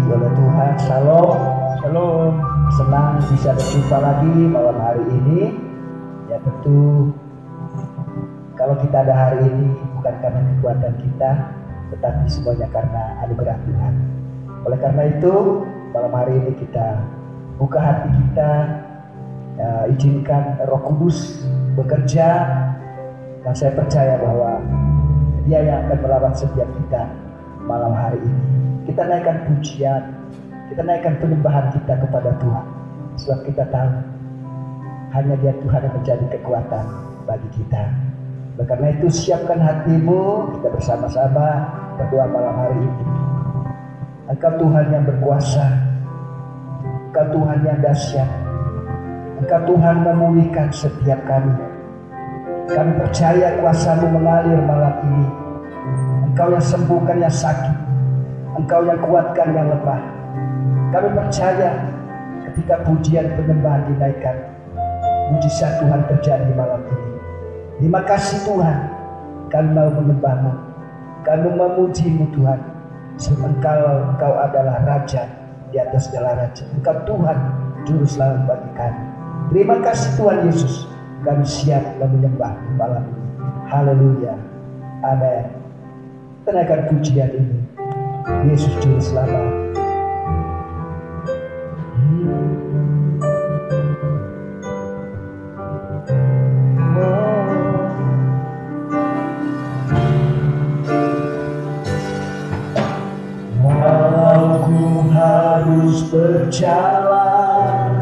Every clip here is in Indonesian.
diberkati oleh Tuhan. Shalom, shalom. Senang bisa berjumpa lagi malam hari ini. Ya tentu kalau kita ada hari ini bukan karena kekuatan kita, tetapi semuanya karena anugerah Tuhan. Oleh karena itu malam hari ini kita buka hati kita, izinkan Roh Kudus bekerja, dan saya percaya bahwa Dia yang akan merawat setiap kita malam hari ini. Kita naikkan pujian, kita naikkan penyembahan kita kepada Tuhan, sebab kita tahu hanya Dia Tuhan yang menjadi kekuatan bagi kita. Oleh karena itu siapkan hatimu, kita bersama-sama berdoa malam hari ini. Engkau Tuhan yang berkuasa, Engkau Tuhan yang dahsyat, Engkau Tuhan memulihkan setiap kami. Kami percaya kuasa-Mu mengalir malam ini. Engkau yang sembuhkan yang sakit, Engkau yang kuatkan yang lemah. Kami percaya ketika pujian penyembahan dinaikkan, mujizat Tuhan terjadi malam ini. Terima kasih Tuhan, kami mau menyembah-Mu, kami memuji-Mu Tuhan, sebab Engkau adalah Raja di atas segala raja. Engkau Tuhan Juru Selamat bagi kami. Terima kasih Tuhan Yesus, kami siap menyembah malam ini. Haleluya, amin. Tenaga pujian ini, Yesus Juru Selamat. Walau ku harus berjalan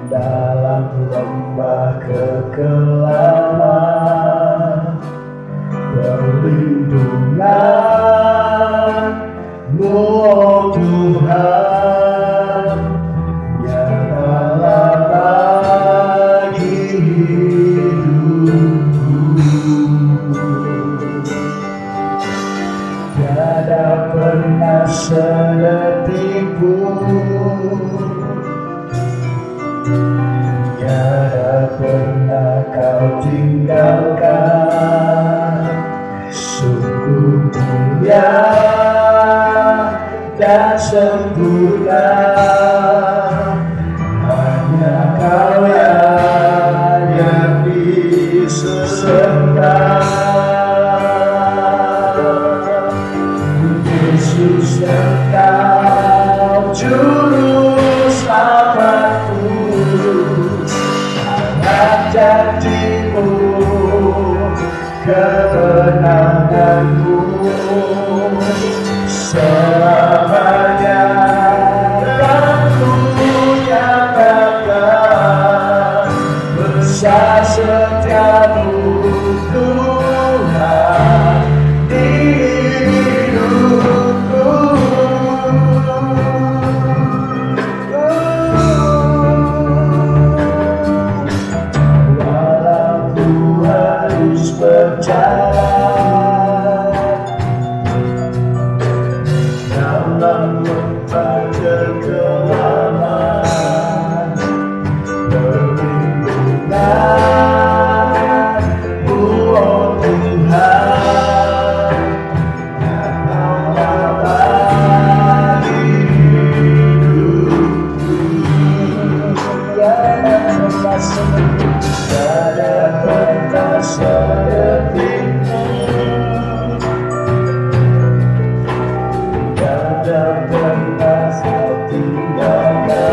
dalam lembah kekelaman, perlindungan-Mu oh Tuhan nyatalah bagi hidupku. Tiada pernah sedetik pun, tiada pernah Kau tinggalkan. Sungguh mulia dan sempurna, hanya Kau yang disembah. Yesus Engkau Juru Selamatku, anak janji-Mu, kebenangan-Mu selamanya akan Ku nyatakan. Besar setia-Mu Tuhan di hidupku. Walau ku harus berjalan dalam lembah kekelaman, perlindungan-Mu oh Tuhan nyatalah bagi hidupku. Tiada pernah sedetik pun, tiada pernah Kau tinggalkan.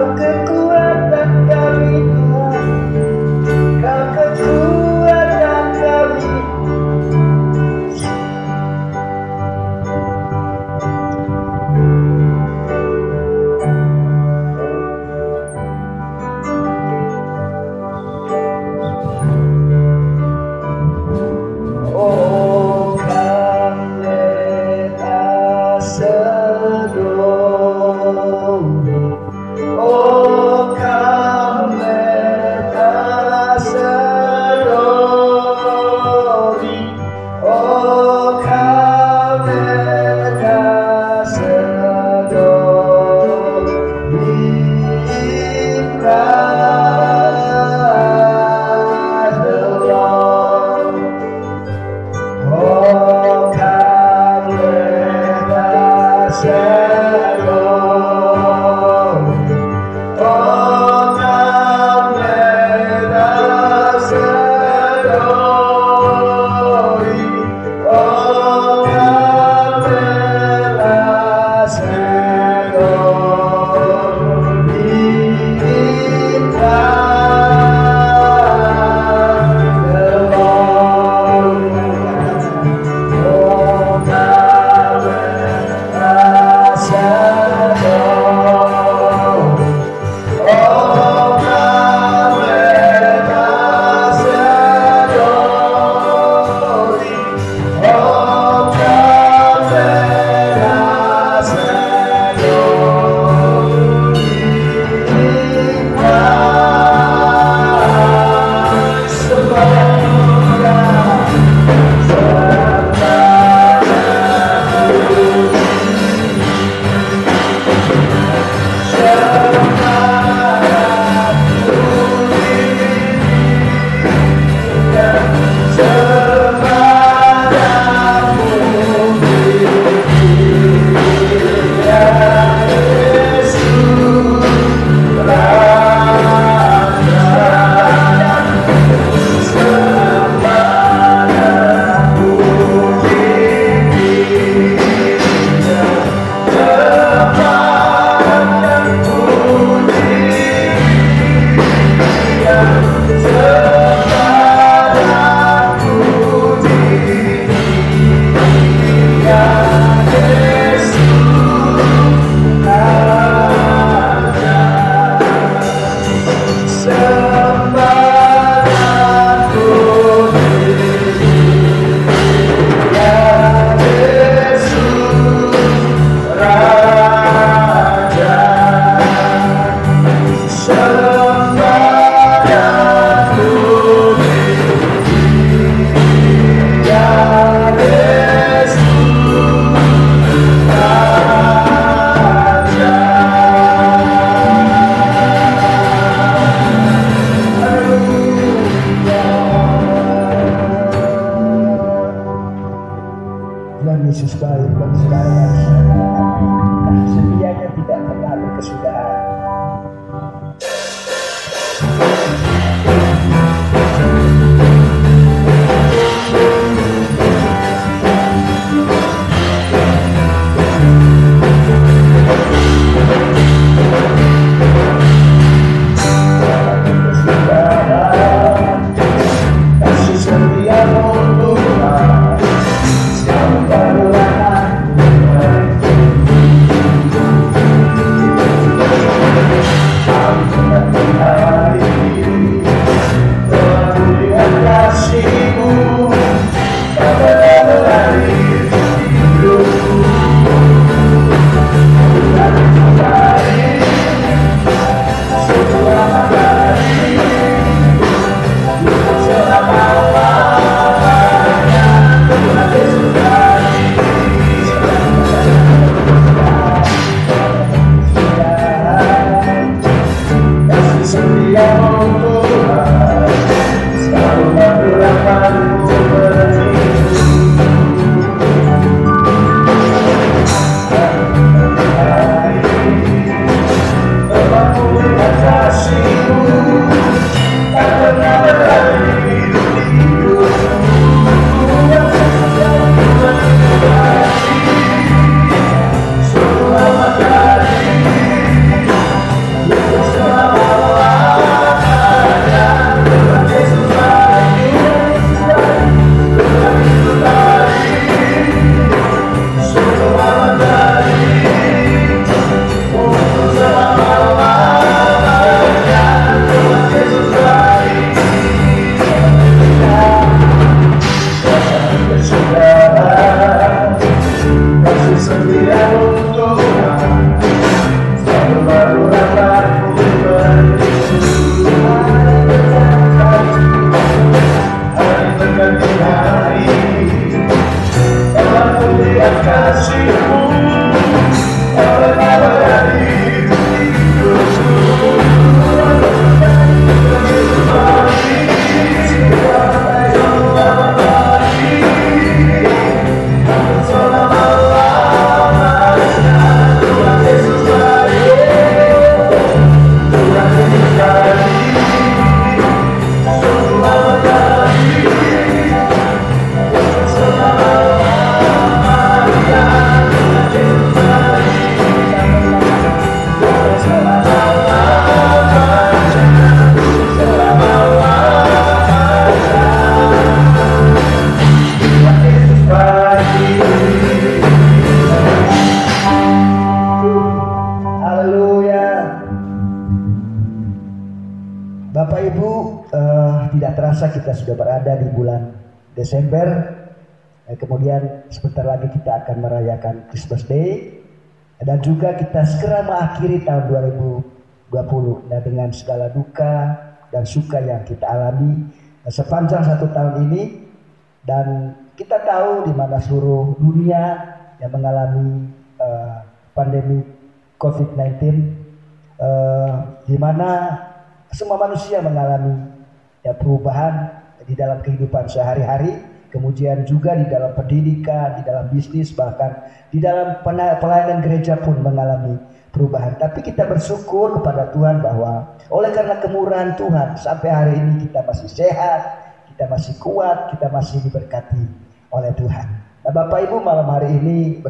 Kau kekuatan kami Tuhan, Kau kekuatan kami. Oh, Kamleta Sedoni, oh, Kamleta Sedoni, oh, Kamleta Sedoni, praise the Lord. Oh, Kamleta Sedoni, oh, Kamleta Sedoni, oh, Kamleta Sedoni, praise the Lord. Tuhan Yesus baik bagi saudara. Kasih setianya tidak pernah berkesudahan. Kasih setiamu Tuhan, selalu berlahan. Bapak Ibu, tidak terasa kita sudah berada di bulan Desember. Kemudian sebentar lagi kita akan merayakan Christmas Day. Dan juga kita segera mengakhiri tahun 2020. Nah, dengan segala duka dan suka yang kita alami sepanjang 1 tahun ini. Dan kita tahu di mana seluruh dunia yang mengalami pandemi COVID-19, di mana semua manusia mengalami perubahan di dalam kehidupan sehari-hari. Kemudian juga di dalam pendidikan, di dalam bisnis, bahkan di dalam pelayanan gereja pun mengalami perubahan. Tapi kita bersyukur kepada Tuhan bahwa oleh karena kemurahan Tuhan sampai hari ini kita masih sehat, kita masih kuat, kita masih diberkati oleh Tuhan. Nah, Bapak Ibu, malam hari ini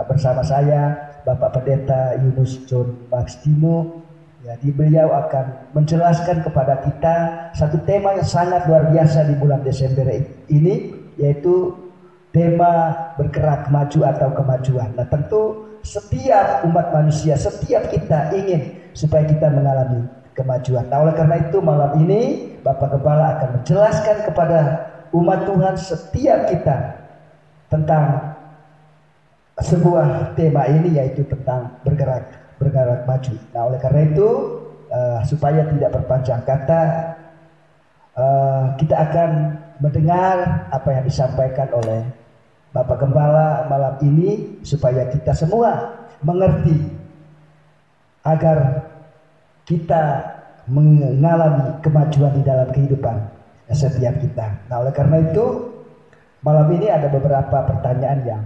bersama saya Bapak Pendeta Yunus John Magstino. Jadi beliau akan menjelaskan kepada kita satu tema yang sangat luar biasa di bulan Desember ini, yaitu tema bergerak maju atau kemajuan. Nah, tentu setiap umat manusia, setiap kita ingin supaya kita mengalami kemajuan. Nah, oleh karena itu malam ini Bapak Gembala akan menjelaskan kepada umat Tuhan setiap kita tentang sebuah tema ini, yaitu tentang bergerak maju. Nah, oleh karena itu supaya tidak berpanjang kata, kita akan mendengar apa yang disampaikan oleh Bapak Gembala malam ini supaya kita semua mengerti agar kita mengalami kemajuan di dalam kehidupan setiap kita. Nah, oleh karena itu malam ini ada beberapa pertanyaan yang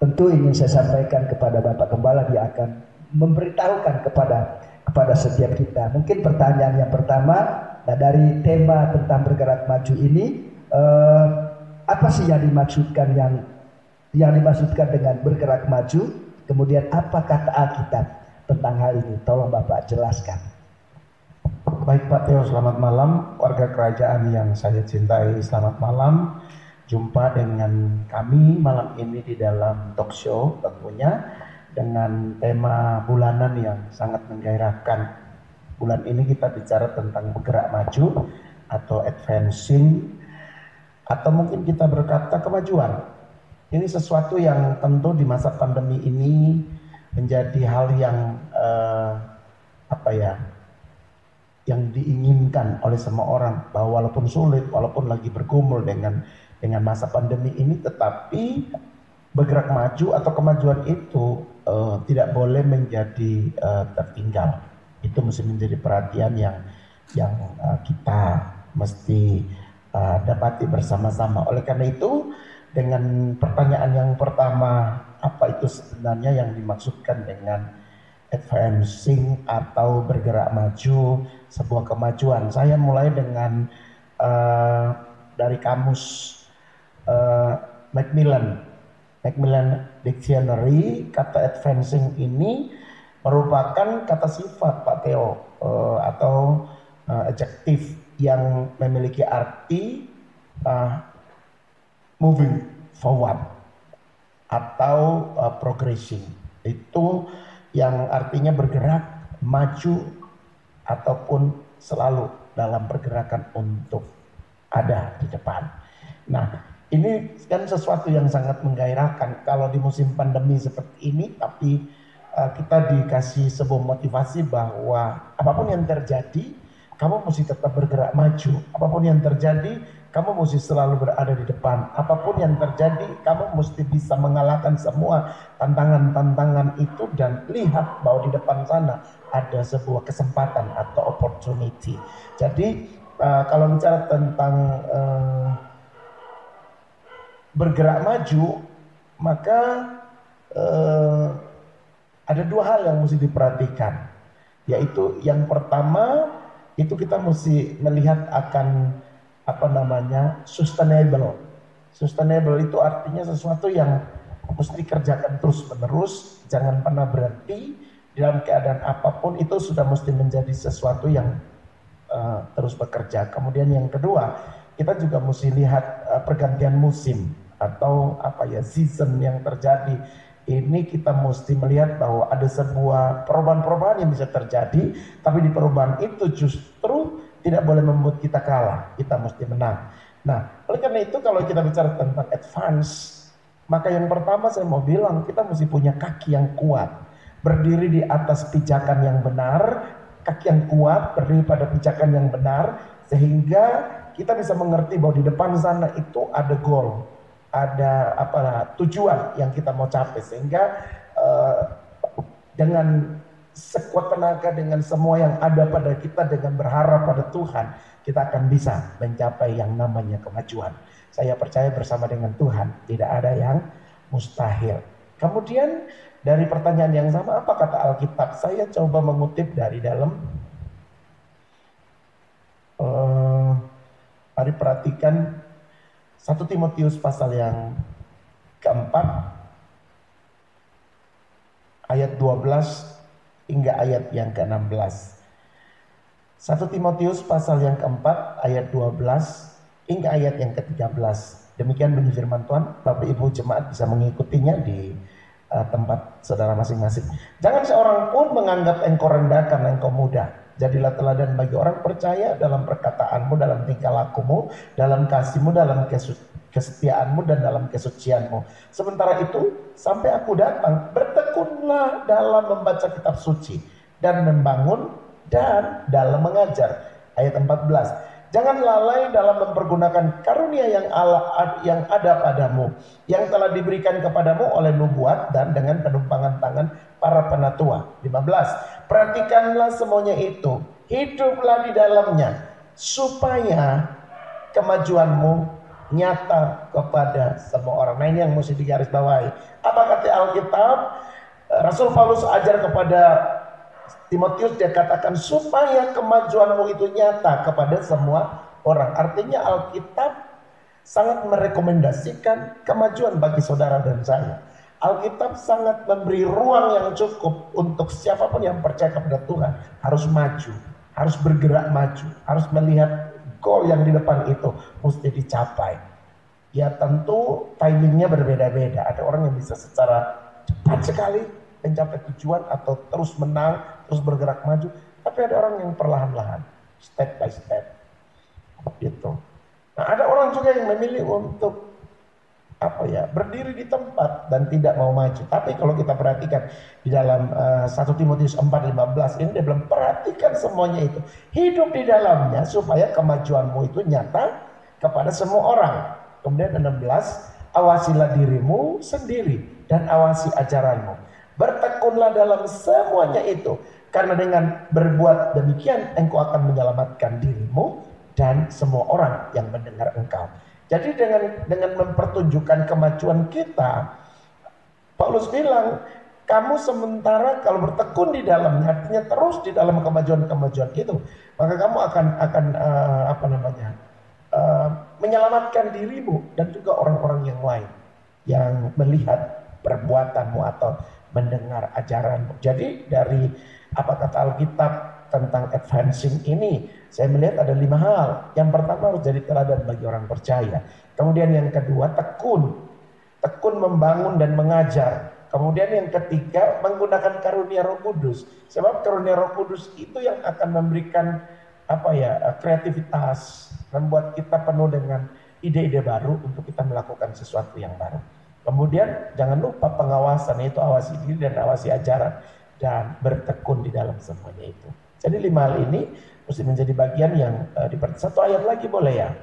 tentu ingin saya sampaikan kepada Bapak Gembala. Dia akan memberitahukan kepada setiap kita. Mungkin pertanyaan yang pertama, nah, dari tema tentang bergerak maju ini, apa sih yang dimaksudkan dengan bergerak maju? Kemudian apa kata Alkitab tentang hal ini? Tolong Bapak jelaskan. Baik Pak Theo, selamat malam. Warga kerajaan yang saya cintai, selamat malam. Jumpa dengan kami malam ini di dalam talk show, tentunya dengan tema bulanan yang sangat menggairahkan. Bulan ini kita bicara tentang bergerak maju atau advancing, atau mungkin kita berkata kemajuan. Ini sesuatu yang tentu di masa pandemi ini menjadi hal yang yang diinginkan oleh semua orang, bahwa walaupun sulit, walaupun lagi bergumul dengan masa pandemi ini, tetapi bergerak maju atau kemajuan itu tidak boleh menjadi tertinggal. Itu mesti menjadi perhatian yang kita mesti dapati bersama-sama. Oleh karena itu, dengan pertanyaan yang pertama, apa itu sebenarnya yang dimaksudkan dengan advancing atau bergerak maju, sebuah kemajuan? Saya mulai dengan dari kamus Macmillan Dictionary. Kata advancing ini merupakan kata sifat Pak Theo, atau adjektif yang memiliki arti moving forward atau progressing. Itu yang artinya bergerak maju ataupun selalu dalam pergerakan untuk ada di depan. Nah, ini kan sesuatu yang sangat menggairahkan kalau di musim pandemi seperti ini, tapi kita dikasih sebuah motivasi bahwa apapun yang terjadi, kamu mesti tetap bergerak maju. Apapun yang terjadi, kamu mesti selalu berada di depan. Apapun yang terjadi, kamu mesti bisa mengalahkan semua tantangan-tantangan itu dan lihat bahwa di depan sana ada sebuah kesempatan atau opportunity. Jadi kalau bicara tentang bergerak maju, maka ada dua hal yang mesti diperhatikan, yaitu yang pertama itu kita mesti melihat akan sustainable. Sustainable itu artinya sesuatu yang mesti dikerjakan terus menerus, jangan pernah berhenti dalam keadaan apapun. Itu sudah mesti menjadi sesuatu yang terus bekerja. Kemudian yang kedua, kita juga mesti lihat pergantian musim atau season yang terjadi ini kita mesti melihat bahwa ada sebuah perubahan-perubahan yang bisa terjadi, tapi di perubahan itu justru tidak boleh membuat kita kalah, kita mesti menang. Nah, oleh karena itu kalau kita bicara tentang advance, maka yang pertama saya mau bilang kita mesti punya kaki yang kuat, berdiri di atas pijakan yang benar, kaki yang kuat, berdiri pada pijakan yang benar, sehingga kita bisa mengerti bahwa di depan sana itu ada goal, ada tujuan yang kita mau capai, sehingga dengan sekuat tenaga, dengan semua yang ada pada kita, dengan berharap pada Tuhan, kita akan bisa mencapai yang namanya kemajuan. Saya percaya bersama dengan Tuhan tidak ada yang mustahil. Kemudian dari pertanyaan yang sama, apa kata Alkitab? Saya coba mengutip dari dalam mari perhatikan 1 Timotius pasal yang keempat ayat 12 hingga ayat yang ke-16. 1 Timotius pasal yang keempat ayat 12 hingga ayat yang ke-13. Demikian bunyi firman Tuhan. Bapak Ibu jemaat bisa mengikutinya di tempat saudara masing-masing. Jangan seorang pun menganggap engkau rendah karena engkau muda. Jadilah teladan bagi orang percaya dalam perkataanmu, dalam tingkah lakumu, dalam kasihmu, dalam kesetiaanmu, dan dalam kesucianmu. Sementara itu, sampai aku datang, bertekunlah dalam membaca kitab suci, dan membangun, dan dalam mengajar. Ayat 14. Jangan lalai dalam mempergunakan karunia yang ada padamu, yang telah diberikan kepadamu oleh nubuat dan dengan penumpangan tangan para penatua. 15. Perhatikanlah semuanya itu, hiduplah di dalamnya, supaya kemajuanmu nyata kepada semua orang. Nah, ini yang mesti digarisbawahi. Apa kata Alkitab? Rasul Paulus ajar kepada Timotius, dia katakan supaya kemajuanmu itu nyata kepada semua orang. Artinya Alkitab sangat merekomendasikan kemajuan bagi saudara dan saya. Alkitab sangat memberi ruang yang cukup untuk siapapun yang percaya kepada Tuhan harus maju, harus bergerak maju, harus melihat goal yang di depan itu mesti dicapai. Ya tentu timingnya berbeda-beda. Ada orang yang bisa secara cepat sekali mencapai tujuan atau terus menang, terus bergerak maju. Tapi ada orang yang perlahan-lahan, step by step, gitu. Nah, ada orang juga yang memilih untuk berdiri di tempat dan tidak mau maju. Tapi kalau kita perhatikan di dalam 1 Timotius 4:15 ini dia bilang perhatikan semuanya itu, hidup di dalamnya supaya kemajuanmu itu nyata kepada semua orang. Kemudian 16, awasilah dirimu sendiri dan awasi ajaranmu. Bertekunlah dalam semuanya itu, karena dengan berbuat demikian engkau akan menyelamatkan dirimu dan semua orang yang mendengar engkau. Jadi dengan mempertunjukkan kemajuan kita, Paulus bilang, kamu sementara kalau bertekun di dalamnya, artinya terus di dalam kemajuan-kemajuan itu, maka kamu akan menyelamatkan dirimu dan juga orang-orang yang lain yang melihat perbuatanmu atau mendengar ajaranmu. Jadi dari apa kata Alkitab tentang advancing ini, saya melihat ada 5 hal. Yang pertama harus jadi teladan bagi orang percaya. Kemudian yang kedua tekun membangun dan mengajar. Kemudian yang ketiga menggunakan karunia Roh Kudus. Sebab karunia Roh Kudus itu yang akan memberikan kreativitas, membuat kita penuh dengan ide-ide baru untuk kita melakukan sesuatu yang baru. Kemudian jangan lupa pengawasan, yaitu awasi diri dan awasi ajaran, dan bertekun di dalam semuanya itu. Jadi 5 hal ini mesti menjadi bagian yang satu ayat lagi boleh ya.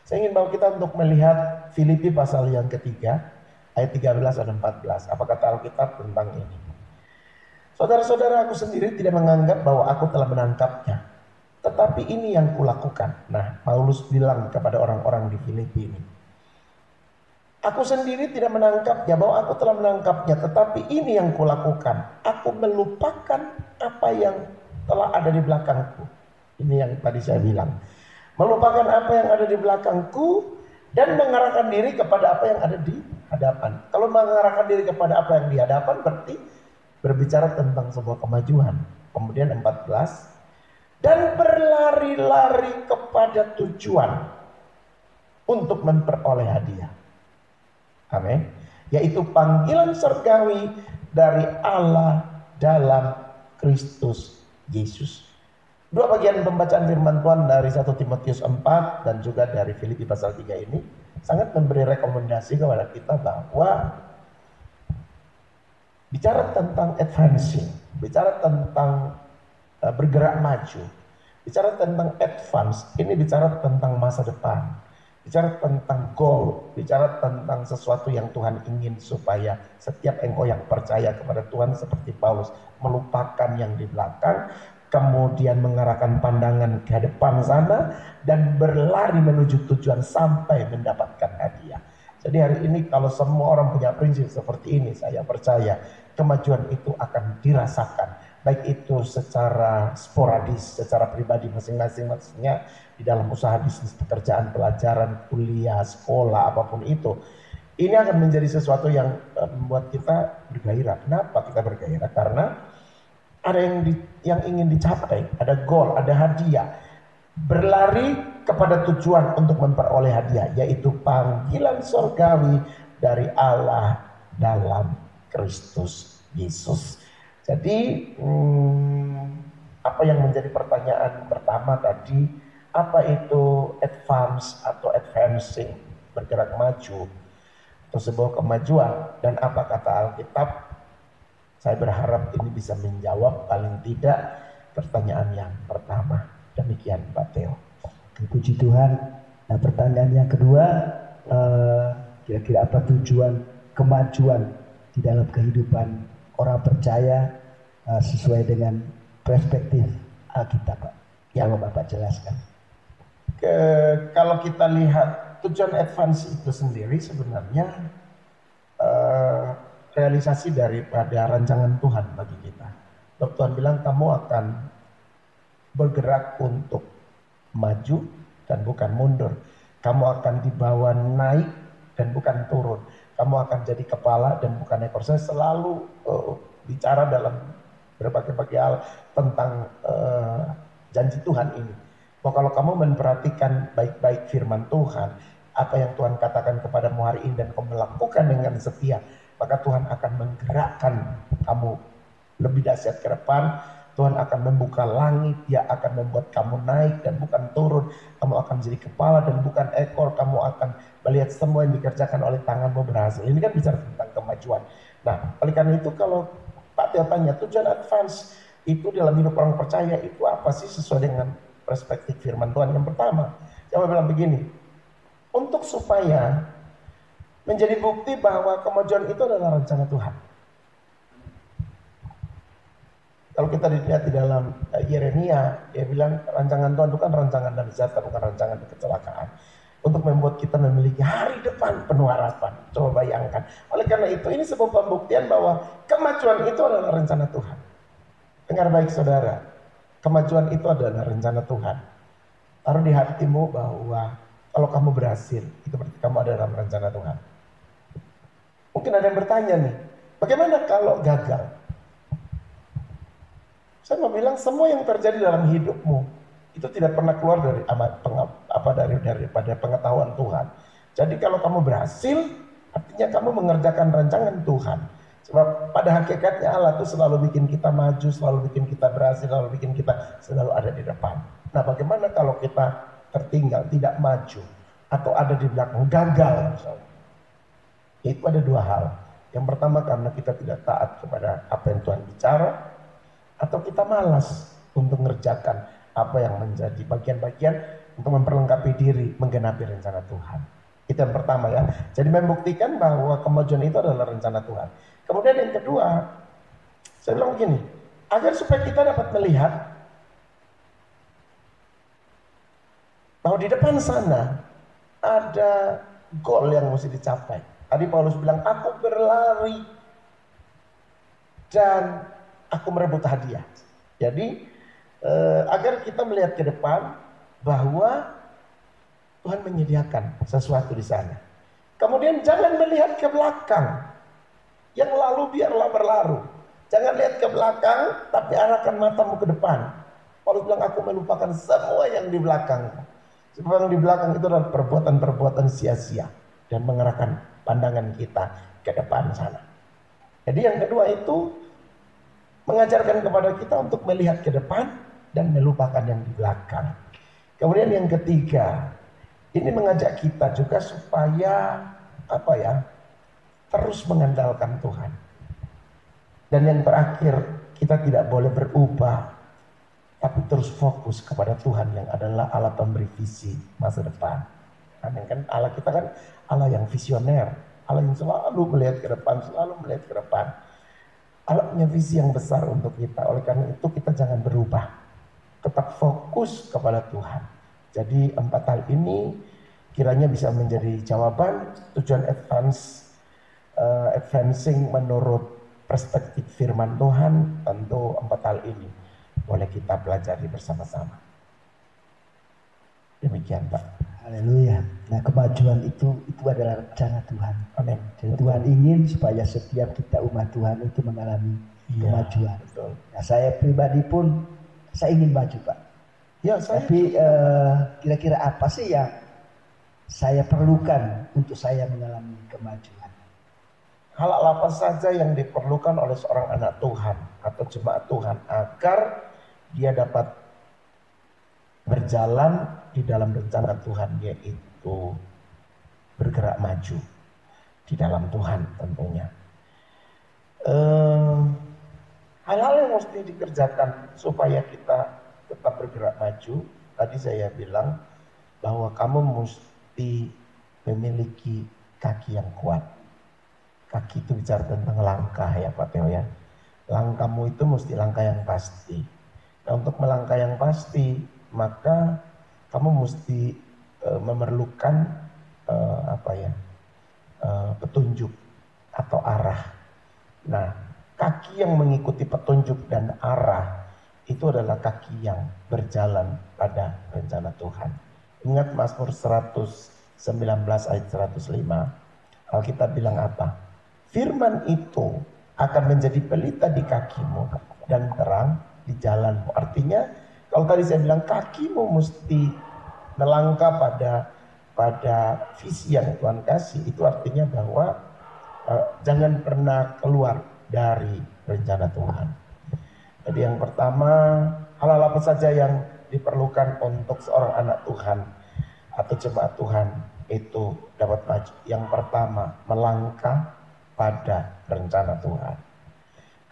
Saya ingin bawa kita untuk melihat Filipi pasal yang ketiga ayat 13 dan 14. Apa kata Alkitab tentang ini? Saudara-saudara, aku sendiri tidak menganggap bahwa aku telah menangkapnya, tetapi ini yang kulakukan. Nah, Paulus bilang kepada orang-orang di Filipi ini, aku sendiri tidak menangkapnya, bahwa aku telah menangkapnya, tetapi ini yang kulakukan. Aku melupakan apa yang telah ada di belakangku. Ini yang tadi saya bilang. Melupakan apa yang ada di belakangku dan mengarahkan diri kepada apa yang ada di hadapan. Kalau mengarahkan diri kepada apa yang di hadapan berarti berbicara tentang sebuah kemajuan. Kemudian 14, dan berlari-lari kepada tujuan untuk memperoleh hadiah. Amin. yaitu panggilan surgawi dari Allah dalam Kristus Yesus. Dua bagian pembacaan firman Tuhan dari 1 Timotius 4 dan juga dari Filipi pasal 3 ini sangat memberi rekomendasi kepada kita bahwa bicara tentang advancing, bicara tentang bergerak maju, bicara tentang advance, ini bicara tentang masa depan, bicara tentang goal, bicara tentang sesuatu yang Tuhan ingin supaya setiap engkau yang percaya kepada Tuhan seperti Paulus melupakan yang di belakang, kemudian mengarahkan pandangan ke depan sana dan berlari menuju tujuan sampai mendapatkan hadiah. Jadi hari ini kalau semua orang punya prinsip seperti ini, saya percaya kemajuan itu akan dirasakan. Baik itu secara sporadis, secara pribadi masing-masing, maksudnya di dalam usaha, bisnis, pekerjaan, pelajaran, kuliah, sekolah, apapun itu. Ini akan menjadi sesuatu yang membuat kita bergairah. Kenapa kita bergairah? Karena ada yang ingin dicapai, ada goal, ada hadiah. Berlari kepada tujuan untuk memperoleh hadiah, yaitu panggilan surgawi dari Allah dalam Kristus Yesus. Jadi apa yang menjadi pertanyaan pertama tadi, apa itu advance atau advancing, bergerak maju atau sebuah kemajuan, dan apa kata Alkitab? Saya berharap ini bisa menjawab paling tidak pertanyaan yang pertama. Demikian Pak Theo. Puji Tuhan. Nah, pertanyaan yang kedua, kira-kira apa tujuan kemajuan di dalam kehidupan orang percaya sesuai dengan perspektif Alkitab, Pak? Yang Bapak jelaskan. Kalau kita lihat tujuan advance itu sendiri sebenarnya realisasi daripada rancangan Tuhan bagi kita. Tuhan bilang kamu akan bergerak untuk maju dan bukan mundur. Kamu akan dibawa naik dan bukan turun. Kamu akan jadi kepala dan bukan ekor. Saya selalu bicara dalam berbagai hal tentang janji Tuhan ini. Bahwa kalau kamu memperhatikan baik-baik firman Tuhan, apa yang Tuhan katakan kepadamu hari ini dan kamu melakukan dengan setia, maka Tuhan akan menggerakkan kamu lebih dahsyat ke depan. Tuhan akan membuka langit, Dia akan membuat kamu naik dan bukan turun. Kamu akan jadi kepala dan bukan ekor. Kamu akan melihat semua yang dikerjakan oleh tanganmu berhasil. Ini kan bicara tentang kemajuan. Nah, oleh karena itu kalau Pak Theo tanya, tujuan advance itu dalam hidup orang percaya itu apa sih sesuai dengan perspektif firman Tuhan? Yang pertama, saya mau bilang begini, untuk supaya menjadi bukti bahwa kemajuan itu adalah rencana Tuhan. Kalau kita dilihat di dalam Yeremia, dia bilang rancangan Tuhan itu kan rancangan dan sejahtera, bukan rancangan kecelakaan. Untuk membuat kita memiliki hari depan penuh harapan. Coba bayangkan. Oleh karena itu ini sebuah pembuktian bahwa kemajuan itu adalah rencana Tuhan. Dengar baik saudara, kemajuan itu adalah rencana Tuhan. Taruh di hatimu bahwa kalau kamu berhasil, itu berarti kamu ada dalam rencana Tuhan. Mungkin ada yang bertanya nih, bagaimana kalau gagal? Saya mau bilang semua yang terjadi dalam hidupmu itu tidak pernah keluar dari daripada pengetahuan Tuhan. Jadi kalau kamu berhasil, artinya kamu mengerjakan rancangan Tuhan. Sebab pada hakikatnya Allah itu selalu bikin kita maju, selalu bikin kita berhasil, selalu bikin kita selalu ada di depan. Nah, bagaimana kalau kita tertinggal, tidak maju, atau ada di belakang, gagal misalnya? Itu ada dua hal. Yang pertama karena kita tidak taat kepada apa yang Tuhan bicara, atau kita malas untuk mengerjakan apa yang menjadi bagian-bagian untuk memperlengkapi diri menggenapi rencana Tuhan. Itu yang pertama ya. Jadi membuktikan bahwa kemajuan itu adalah rencana Tuhan. Kemudian yang kedua, saya bilang begini, agar supaya kita dapat melihat bahwa di depan sana ada goal yang mesti dicapai. Tadi Paulus bilang, aku berlari dan aku merebut hadiah. Jadi agar kita melihat ke depan bahwa Tuhan menyediakan sesuatu di sana. Kemudian jangan melihat ke belakang. Yang lalu biarlah berlalu. Jangan lihat ke belakang, tapi arahkan matamu ke depan. Paulus bilang, aku melupakan semua yang di belakang. Sebab yang di belakang itu adalah perbuatan-perbuatan sia-sia. Dan mengarahkan pandangan kita ke depan sana. Jadi yang kedua itu mengajarkan kepada kita untuk melihat ke depan dan melupakan yang di belakang. Kemudian yang ketiga, ini mengajak kita juga supaya terus mengandalkan Tuhan. Dan yang terakhir, kita tidak boleh berubah, tapi terus fokus kepada Tuhan yang adalah Allah pemberi visi masa depan. Amin kan? Allah kita kan Allah yang visioner, Allah yang selalu melihat ke depan, selalu melihat ke depan. Allah punya visi yang besar untuk kita. Oleh karena itu kita jangan berubah, tetap fokus kepada Tuhan. Jadi 4 hal ini kiranya bisa menjadi jawaban tujuan advancing menurut perspektif firman Tuhan. Tentu 4 hal ini boleh kita pelajari bersama-sama. Demikian Pak. Haleluya. Nah, kemajuan itu adalah rencana Tuhan. Amin. Jadi Tuhan ingin supaya setiap kita umat Tuhan itu mengalami kemajuan. Betul. Nah, saya pribadi pun saya ingin maju, Pak. Ya, Tapi kira-kira apa sih yang saya perlukan untuk saya mengalami kemajuan? Hal apa saja yang diperlukan oleh seorang anak Tuhan atau jemaat Tuhan agar dia dapat berjalan di dalam rencana Tuhan, yaitu bergerak maju di dalam Tuhan tentunya. Hal-hal yang mesti dikerjakan supaya kita tetap bergerak maju. Tadi saya bilang bahwa kamu mesti memiliki kaki yang kuat. Kaki itu bicara tentang langkah ya Pak Teo ya. Langkahmu itu mesti langkah yang pasti. Nah, untuk melangkah yang pasti, maka kamu mesti memerlukan petunjuk atau arah. Nah, kaki yang mengikuti petunjuk dan arah itu adalah kaki yang berjalan pada rencana Tuhan. Ingat Mazmur 119 ayat 105. Alkitab bilang apa? Firman itu akan menjadi pelita di kakimu dan terang di jalanmu. Artinya kalau tadi saya bilang kakimu mesti melangkah pada visi yang Tuhan kasih, itu artinya bahwa jangan pernah keluar dari rencana Tuhan. Jadi yang pertama, hal-hal apa saja yang diperlukan untuk seorang anak Tuhan atau jemaat Tuhan itu dapat maju. Yang pertama, melangkah pada rencana Tuhan.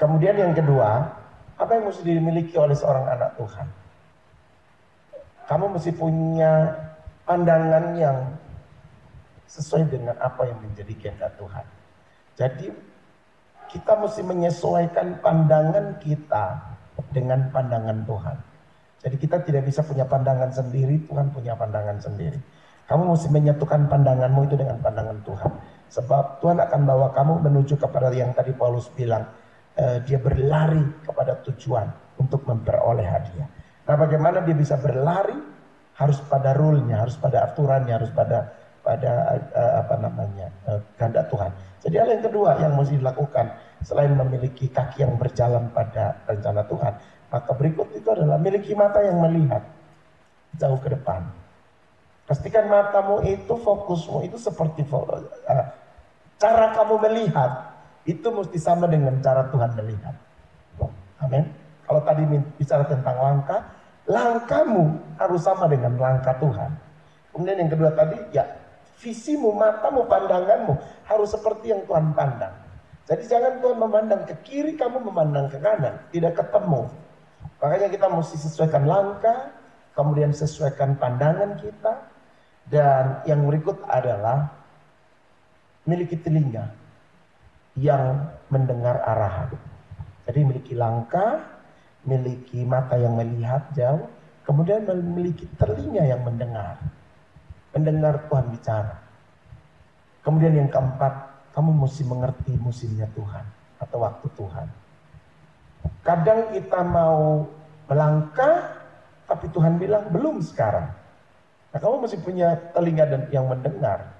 Kemudian yang kedua, apa yang mesti dimiliki oleh seorang anak Tuhan? Kamu mesti punya pandangan yang sesuai dengan apa yang menjadi kehendak Tuhan. Jadi kita mesti menyesuaikan pandangan kita dengan pandangan Tuhan. Jadi kita tidak bisa punya pandangan sendiri, Tuhan punya pandangan sendiri. Kamu mesti menyatukan pandanganmu itu dengan pandangan Tuhan. Sebab Tuhan akan bawa kamu menuju kepada yang tadi Paulus bilang, dia berlari kepada tujuan untuk memperoleh hadiah. Nah, bagaimana dia bisa berlari? Harus pada rule-nya, harus pada aturannya, harus pada kehendak Tuhan. Jadi hal yang kedua yang mesti dilakukan selain memiliki kaki yang berjalan pada rencana Tuhan, maka berikut itu adalah memiliki mata yang melihat jauh ke depan. Pastikan matamu itu, fokusmu itu seperti cara kamu melihat itu mesti sama dengan cara Tuhan melihat. Amin. Kalau tadi bicara tentang langkah, langkahmu harus sama dengan langkah Tuhan. Kemudian yang kedua tadi, ya visimu, matamu, pandanganmu harus seperti yang Tuhan pandang. Jadi jangan Tuhan memandang ke kiri, kamu memandang ke kanan, tidak ketemu. Makanya kita mesti sesuaikan langkah, kemudian sesuaikan pandangan kita, dan yang berikut adalah miliki telinga yang mendengar arahan. Jadi miliki langkah, miliki mata yang melihat jauh, kemudian memiliki telinga yang mendengar Tuhan bicara. Kemudian yang keempat, kamu mesti mengerti musimnya Tuhan atau waktu Tuhan. Kadang kita mau melangkah, tapi Tuhan bilang belum sekarang. Nah, kamu mesti punya telinga dan yang mendengar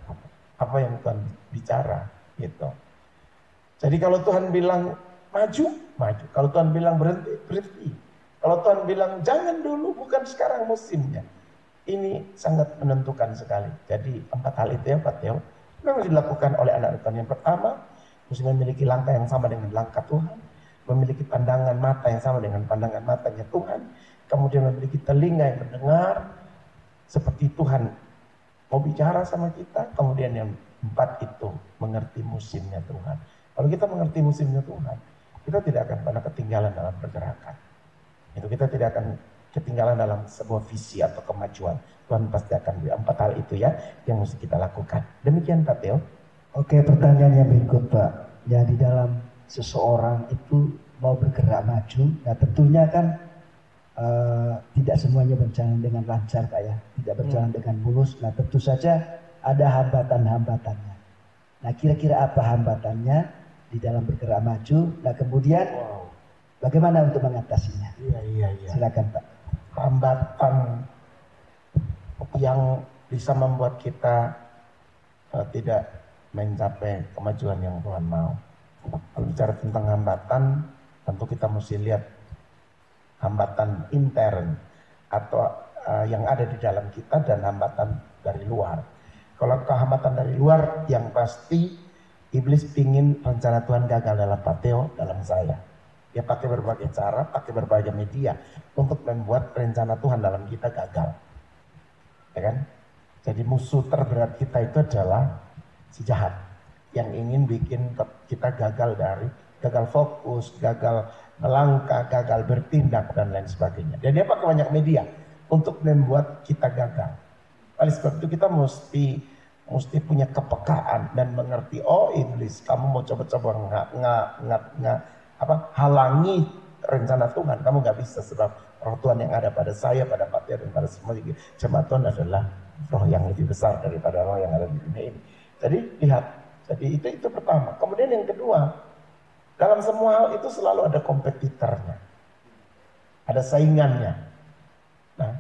apa yang Tuhan bicara, gitu. Jadi kalau Tuhan bilang maju, maju. Kalau Tuhan bilang berhenti, berhenti. Kalau Tuhan bilang jangan dulu, bukan sekarang musimnya. Ini sangat menentukan sekali. Jadi 4 hal itu ya Pak Teo, memang dilakukan oleh anak Tuhan. Yang pertama, mesti memiliki langkah yang sama dengan langkah Tuhan, memiliki pandangan mata yang sama dengan pandangan matanya Tuhan, kemudian memiliki telinga yang mendengar seperti Tuhan mau bicara sama kita. Kemudian yang 4 itu mengerti musimnya Tuhan. Kalau kita mengerti musimnya Tuhan, kita tidak akan pernah ketinggalan dalam pergerakan. Itu kita tidak akan ketinggalan dalam sebuah visi atau kemajuan. Tuhan pasti akan beri 4 hal itu ya yang mesti kita lakukan. Demikian Pak Theo. Oke, pertanyaan yang berikut Pak. Ya, di dalam seseorang itu mau bergerak maju, nah tentunya kan tidak semuanya berjalan dengan lancar Pak ya, tidak berjalan dengan mulus. Nah tentu saja ada hambatan-hambatannya. Nah kira-kira apa hambatannya di dalam bergerak maju? Nah kemudian bagaimana untuk mengatasinya? Iya. Silakan Pak. Hambatan yang bisa membuat kita tidak mencapai kemajuan yang Tuhan mau. Kalau bicara tentang hambatan, tentu kita mesti lihat hambatan intern atau yang ada di dalam kita dan hambatan dari luar. Kalau hambatan dari luar, yang pasti iblis ingin rencana Tuhan gagal dalam Pak Theo, dalam saya. Dia pakai berbagai cara, pakai berbagai media untuk membuat rencana Tuhan dalam kita gagal. Ya kan? Jadi musuh terberat kita itu adalah si jahat yang ingin bikin kita gagal fokus, gagal melangkah, gagal bertindak dan lain sebagainya. Dan dia pakai banyak media untuk membuat kita gagal. Oleh sebab itu kita mesti punya kepekaan dan mengerti, oh iblis, kamu mau coba-coba halangi rencana Tuhan. Kamu nggak bisa, sebab roh Tuhan yang ada pada saya, pada Pak Tia dan pada semua jemaat Tuhan adalah roh yang lebih besar daripada roh yang ada di dunia ini. Jadi lihat, jadi itu pertama. Kemudian yang kedua, dalam semua hal itu selalu ada kompetitornya, ada saingannya. Nah,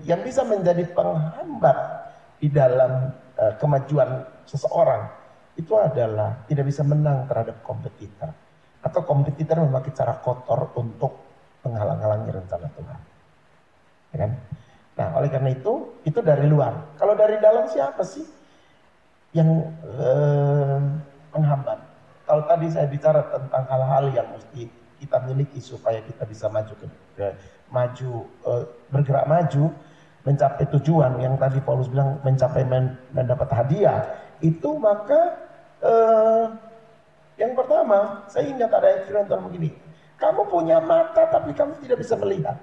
yang bisa menjadi penghambat di dalam kemajuan seseorang itu adalah tidak bisa menang terhadap kompetitor, atau kompetitor memakai cara kotor untuk menghalang-halangi rencana Tuhan. Ya kan? Nah, oleh karena itu dari luar. Kalau dari dalam siapa sih yang menghambat? Kalau tadi saya bicara tentang hal-hal yang mesti kita miliki supaya kita bisa bergerak maju, mencapai tujuan yang tadi Paulus bilang mencapai mendapat hadiah, itu maka yang pertama, saya ingat ada yang firman Tuhan begini, kamu punya mata tapi kamu tidak bisa melihat.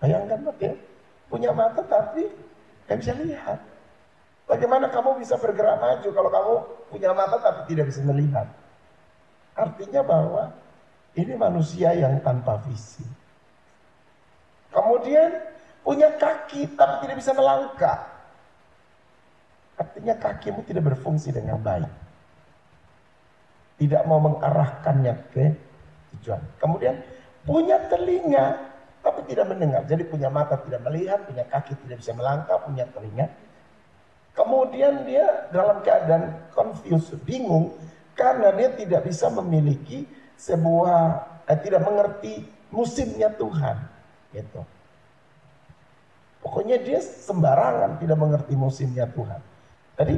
Bayangkan Pak ya, punya mata tapi tidak bisa lihat. Bagaimana kamu bisa bergerak maju kalau kamu punya mata tapi tidak bisa melihat? Artinya bahwa ini manusia yang tanpa visi. Kemudian punya kaki tapi tidak bisa melangkah. Artinya kakimu tidak berfungsi dengan baik. Tidak mau mengarahkannya ke tujuan. Kemudian punya telinga tapi tidak mendengar. Jadi punya mata tidak melihat, punya kaki tidak bisa melangkah, punya telinga. Kemudian dia dalam keadaan confused, bingung, karena dia tidak bisa memiliki tidak mengerti musimnya Tuhan. Gitu. Pokoknya dia sembarangan tidak mengerti musimnya Tuhan. Jadi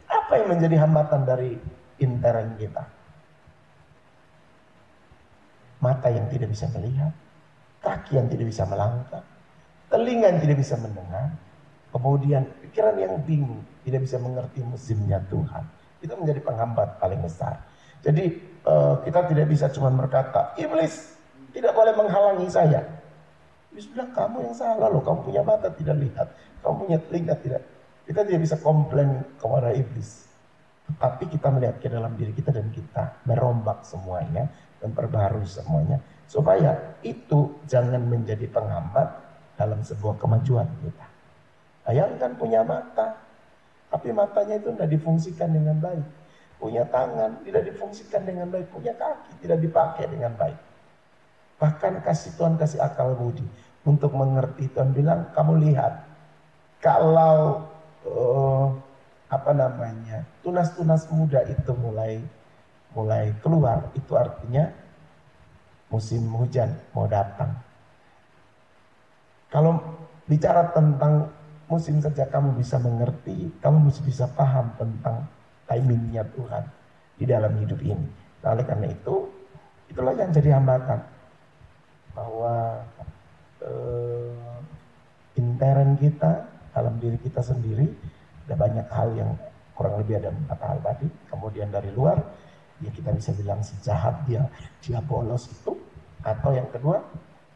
apa yang menjadi hambatan dari intern kita? Mata yang tidak bisa melihat, kaki yang tidak bisa melangkah, telinga yang tidak bisa mendengar, kemudian pikiran yang bingung, tidak bisa mengerti musimnya Tuhan. Itu menjadi penghambat paling besar. Jadi kita tidak bisa cuma berkata, iblis tidak boleh menghalangi saya. Iblis bilang, kamu yang salah loh, kamu punya mata tidak lihat, kamu punya telinga tidak. Kita tidak bisa komplain kepada iblis. Tapi kita melihat ke dalam diri kita dan kita merombak semuanya dan perbaharui semuanya. Supaya itu jangan menjadi penghambat dalam sebuah kemajuan kita. Bayangkan punya mata, tapi matanya itu tidak difungsikan dengan baik. Punya tangan, tidak difungsikan dengan baik. Punya kaki, tidak dipakai dengan baik. Bahkan Tuhan kasih akal budi untuk mengerti. Tuhan bilang, kamu lihat, kalau tunas-tunas muda itu mulai keluar, itu artinya musim hujan mau datang. Kalau bicara tentang musim saja kamu bisa mengerti, kamu mesti bisa paham tentang timingnya Tuhan di dalam hidup ini. Nah, oleh karena itu, itulah yang jadi hambatan bahwa intern kita dalam diri kita sendiri ada banyak hal yang kurang lebih ada 4 hal tadi. Kemudian dari luar ya kita bisa bilang si jahat dia bolos itu, atau yang kedua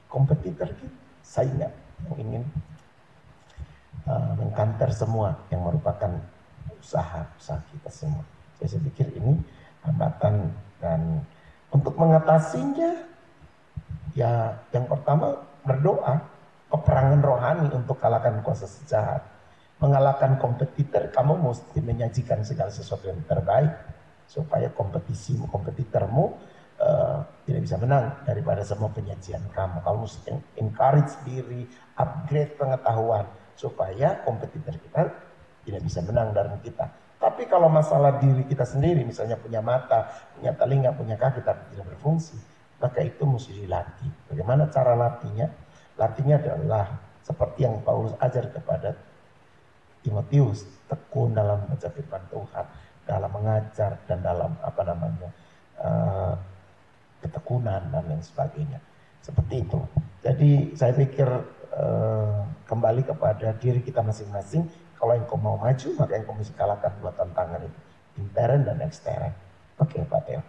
kompetitor kita, saingan yang ingin mengkanter semua yang merupakan usaha kita semua. Saya pikir ini hambatan, dan untuk mengatasinya ya yang pertama berdoa, peperangan rohani untuk kalahkan kuasa jahat. Mengalahkan kompetitor, kamu mesti menyajikan segala sesuatu yang terbaik supaya kompetitormu tidak bisa menang daripada semua penyajian kamu. Kamu mesti encourage diri, upgrade pengetahuan supaya kompetitor kita tidak bisa menang dari kita. Tapi kalau masalah diri kita sendiri, misalnya punya mata, punya telinga, punya kaki tapi tidak berfungsi, maka itu mesti dilatih. Bagaimana cara latihnya? Latihnya adalah seperti yang Paulus ajar kepada Timotius, tekun dalam membaca firman Tuhan, dalam mengajar, dan dalam ketekunan dan lain sebagainya. Seperti itu. Jadi saya pikir kembali kepada diri kita masing-masing. Kalau yang kau mau maju, maka yang kau mesti kalahkan 2 tantangan itu, intern dan ekstern. Oke, Pak Teo.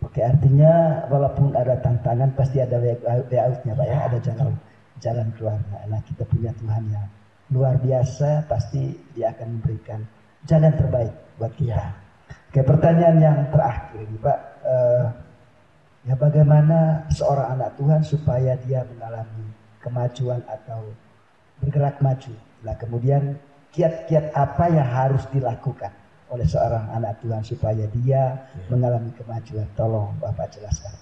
Oke, artinya walaupun ada tantangan pasti ada way out-nya, Pak ya, ada jalan keluarnya. Nah, kita punya Tuhan yang luar biasa, pasti Dia akan memberikan jalan terbaik buat kita. Oke, pertanyaan yang terakhir ini, Pak. Ya, bagaimana seorang anak Tuhan supaya dia mengalami kemajuan atau bergerak maju? Nah, kemudian kiat-kiat apa yang harus dilakukan oleh seorang anak Tuhan supaya dia mengalami kemajuan? Tolong Bapak jelaskan.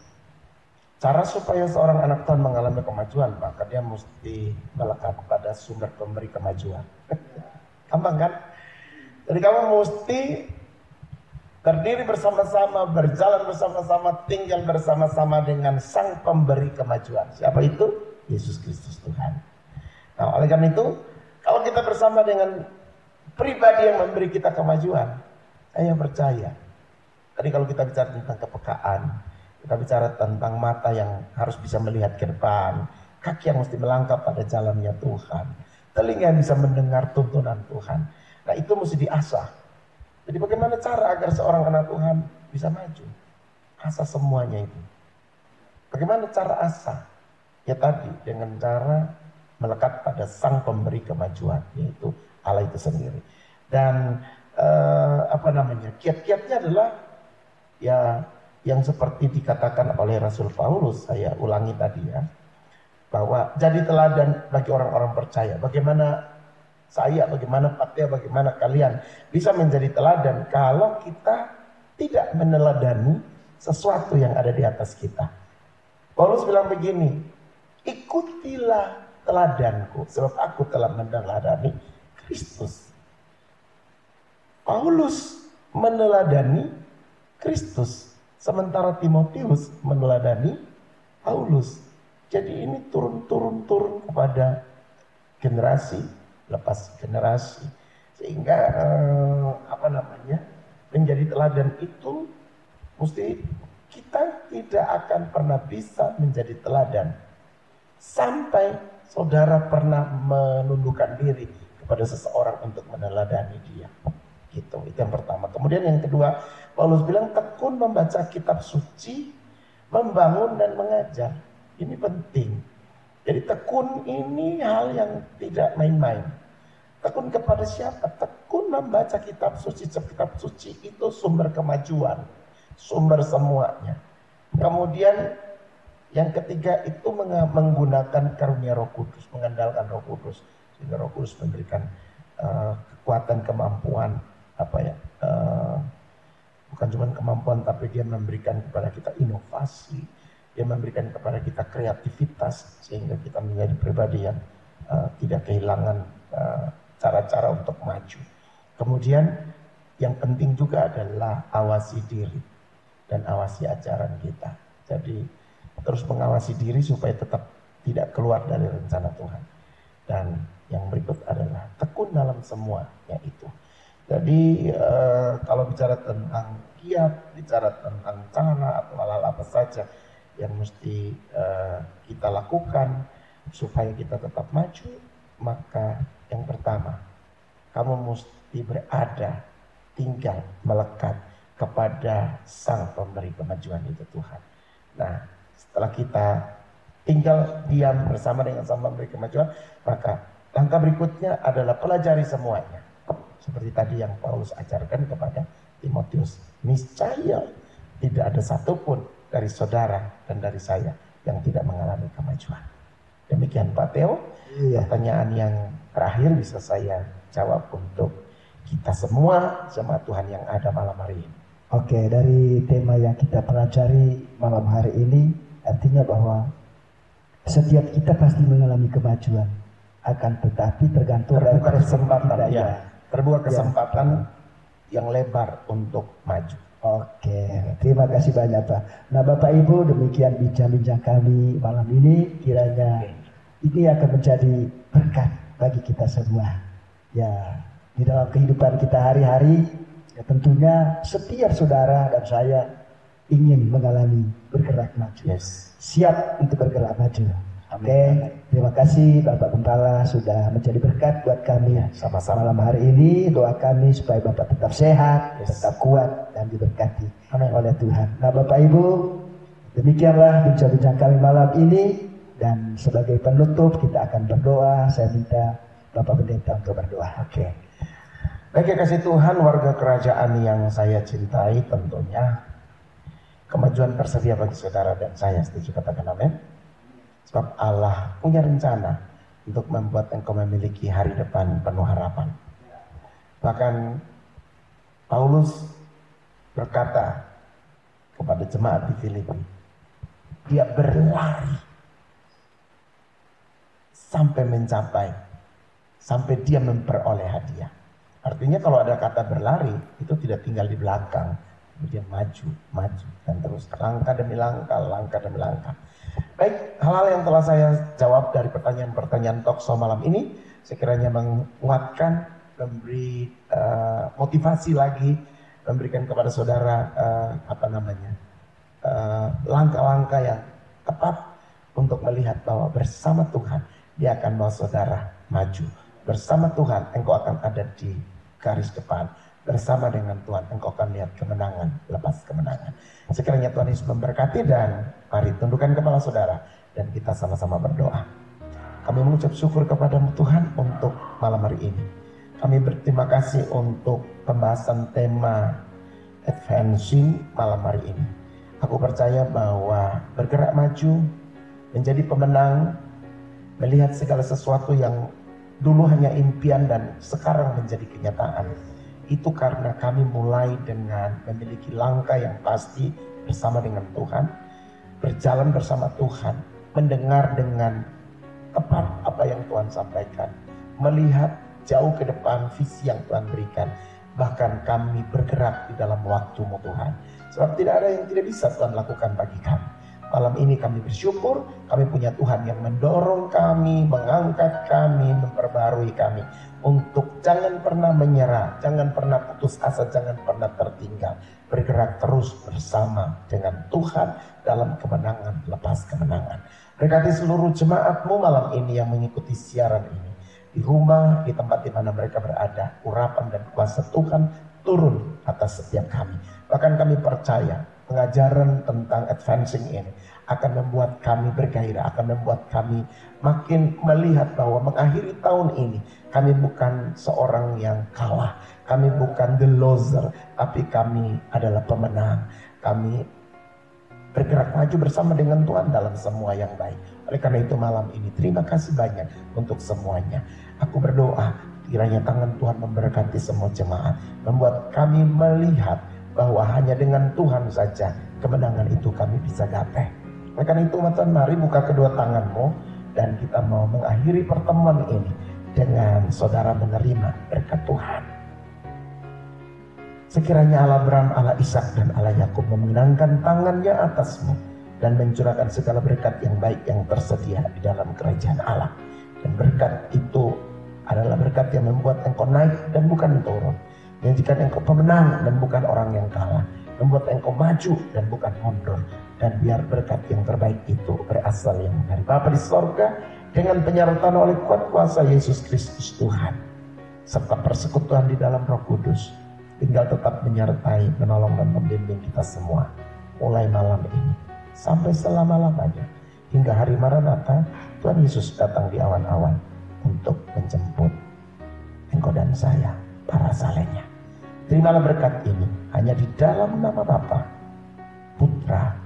Cara supaya seorang anak Tuhan mengalami kemajuan, maka dia mesti melekat pada sumber pemberi kemajuan. Gampang kan? Jadi kamu mesti terdiri bersama-sama, berjalan bersama-sama, tinggal bersama-sama dengan Sang Pemberi kemajuan. Siapa itu? Yesus Kristus Tuhan. Nah, oleh karena itu, kalau kita bersama dengan pribadi yang memberi kita kemajuan, saya percaya. Tadi kalau kita bicara tentang kepekaan, kita bicara tentang mata yang harus bisa melihat ke depan, kaki yang mesti melangkah pada jalannya Tuhan, telinga yang bisa mendengar tuntunan Tuhan. Nah, itu mesti diasah. Jadi bagaimana cara agar seorang anak Tuhan bisa maju? Asah semuanya itu. Bagaimana cara asah? Ya tadi, dengan cara melekat pada Sang Pemberi kemajuan, yaitu Allah itu sendiri. Dan kiat-kiatnya adalah ya yang seperti dikatakan oleh Rasul Paulus, saya ulangi tadi ya, bahwa jadi teladan bagi orang-orang percaya. Bagaimana saya, bagaimana Pak Teo, bagaimana kalian bisa menjadi teladan kalau kita tidak meneladani sesuatu yang ada di atas kita. Paulus bilang begini, ikutilah teladanku sebab aku telah meneladani Kristus. Paulus meneladani Kristus, sementara Timotius meneladani Paulus. Jadi ini turun kepada generasi lepas generasi, sehingga menjadi teladan itu mesti kita tidak akan pernah bisa menjadi teladan sampai saudara pernah menundukkan diri kepada seseorang untuk meneladani dia. Gitu, itu yang pertama. Kemudian yang kedua, Paulus bilang tekun membaca kitab suci, membangun dan mengajar. Ini penting. Jadi tekun ini hal yang tidak main-main. Tekun kepada siapa? Tekun membaca kitab suci. Kitab suci itu sumber kemajuan, sumber semuanya. Kemudian yang ketiga itu menggunakan karunia Roh Kudus, mengandalkan Roh Kudus, sehingga Roh Kudus memberikan kekuatan, kemampuan, bukan cuma kemampuan, tapi dia memberikan kepada kita inovasi, dia memberikan kepada kita kreativitas, sehingga kita menjadi pribadi yang tidak kehilangan cara-cara untuk maju. Kemudian yang penting juga adalah awasi diri dan awasi ajaran kita. Jadi terus mengawasi diri supaya tetap tidak keluar dari rencana Tuhan. Dan yang berikut adalah tekun dalam semuanya itu. Jadi kalau bicara tentang kiat, bicara tentang cara atau hal-hal apa saja yang mesti kita lakukan supaya kita tetap maju, maka yang pertama, kamu mesti berada, tinggal, melekat kepada Sang Pemberi kemajuan itu, Tuhan. Nah, setelah kita tinggal diam bersama dengan Sang Pemberi kemajuan, maka langkah berikutnya adalah pelajari semuanya. Seperti tadi yang Paulus ajarkan kepada Timotius, niscaya tidak ada satupun dari saudara dan dari saya yang tidak mengalami kemajuan. Demikian Pak Theo. Pertanyaan yang terakhir bisa saya jawab untuk kita semua jemaat Tuhan yang ada malam hari ini. Oke, dari tema yang kita pelajari malam hari ini, artinya bahwa setiap kita pasti mengalami kemajuan, akan tetapi tergantung dari kesempatan kita, ya. Terbuka kesempatan yang lebar untuk maju. Oke, terima kasih banyak Pak. Nah Bapak Ibu, demikian bincang-bincang kami malam ini. Kiranya ini akan menjadi berkat bagi kita semua. Ya, di dalam kehidupan kita hari-hari, ya tentunya setiap saudara dan saya ingin mengalami bergerak maju. Siap untuk bergerak maju. Oke, terima kasih Bapak Gembala sudah menjadi berkat buat kami sama-sama malam hari ini. Doa kami supaya Bapak tetap sehat, tetap kuat dan diberkati oleh Tuhan. Nah Bapak Ibu, demikianlah bincang-bincang kami malam ini. Dan sebagai penutup kita akan berdoa. Saya minta Bapak Pendeta untuk berdoa. Oke. Baik, kasih Tuhan, warga kerajaan yang saya cintai, tentunya kemajuan tersedia bagi saudara dan saya. Setuju katakan amin? Sebab Allah punya rencana untuk membuat engkau memiliki hari depan penuh harapan. Bahkan Paulus berkata kepada jemaat di Filipi, dia berlari sampai mencapai, sampai dia memperoleh hadiah. Artinya kalau ada kata berlari, itu tidak tinggal di belakang, kemudian maju, dan terus langkah demi langkah. Baik, hal-hal yang telah saya jawab dari pertanyaan-pertanyaan talkshow malam ini, sekiranya menguatkan, memberi motivasi lagi, memberikan kepada saudara langkah-langkah yang tepat untuk melihat bahwa bersama Tuhan dia akan bawa saudara maju. Bersama Tuhan engkau akan ada di garis depan. Bersama dengan Tuhan engkau akan lihat kemenangan lepas kemenangan. Sekiranya Tuhan Yesus memberkati, dan mari tundukkan kepala saudara dan kita sama-sama berdoa. Kami mengucap syukur kepada Tuhan untuk malam hari ini. Kami berterima kasih untuk pembahasan tema advancing malam hari ini. Aku percaya bahwa bergerak maju, menjadi pemenang, melihat segala sesuatu yang dulu hanya impian dan sekarang menjadi kenyataan. Itu karena kami mulai dengan memiliki langkah yang pasti bersama dengan Tuhan, berjalan bersama Tuhan, mendengar dengan tepat apa yang Tuhan sampaikan, melihat jauh ke depan visi yang Tuhan berikan. Bahkan kami bergerak di dalam waktu-Mu Tuhan. Sebab tidak ada yang tidak bisa Tuhan lakukan bagi kami. Malam ini kami bersyukur, kami punya Tuhan yang mendorong kami, mengangkat kami, memperbarui kami. Untuk jangan pernah menyerah, jangan pernah putus asa, jangan pernah tertinggal. Bergerak terus bersama dengan Tuhan dalam kemenangan lepas kemenangan. Berkati seluruh jemaat-Mu malam ini yang mengikuti siaran ini. Di rumah, di tempat di mana mereka berada, urapan dan kuasa Tuhan turun atas setiap kami. Bahkan kami percaya pengajaran tentang advancing ini akan membuat kami bergairah, akan membuat kami makin melihat bahwa mengakhiri tahun ini kami bukan seorang yang kalah, kami bukan the loser, tapi kami adalah pemenang. Kami bergerak maju bersama dengan Tuhan dalam semua yang baik. Oleh karena itu malam ini terima kasih banyak untuk semuanya. Aku berdoa kiranya tangan Tuhan memberkati semua jemaat, membuat kami melihat bahwa hanya dengan Tuhan saja kemenangan itu kami bisa gapai. Oleh karena itu Tuhan, mari buka kedua tanganmu dan kita mau mengakhiri pertemuan ini dengan saudara menerima berkat Tuhan. Sekiranya Allah Abraham, Allah Ishak dan Allah Yakub memenangkan tangannya atasmu dan mencurahkan segala berkat yang baik yang tersedia di dalam kerajaan Allah. Dan berkat itu adalah berkat yang membuat engkau naik dan bukan turun. Menjadikan engkau pemenang dan bukan orang yang kalah. Membuat engkau maju dan bukan mundur. Dan biar berkat yang terbaik itu berasal yang dari Bapa di sorga, dengan penyertaan oleh kuat kuasa Yesus Kristus Tuhan, serta persekutuan di dalam Roh Kudus, tinggal tetap menyertai, menolong dan membimbing kita semua, mulai malam ini sampai selama-lamanya, hingga hari Maranatha Tuhan Yesus datang di awan-awan untuk menjemput engkau dan saya, para salehnya. Terimalah berkat ini hanya di dalam nama Bapa, Putra,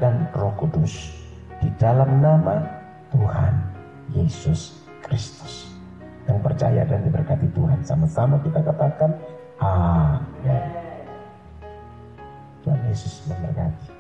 dan Roh Kudus, di dalam nama Tuhan Yesus Kristus. Yang percaya dan diberkati Tuhan, sama-sama kita katakan amin. Tuhan Yesus memberkati.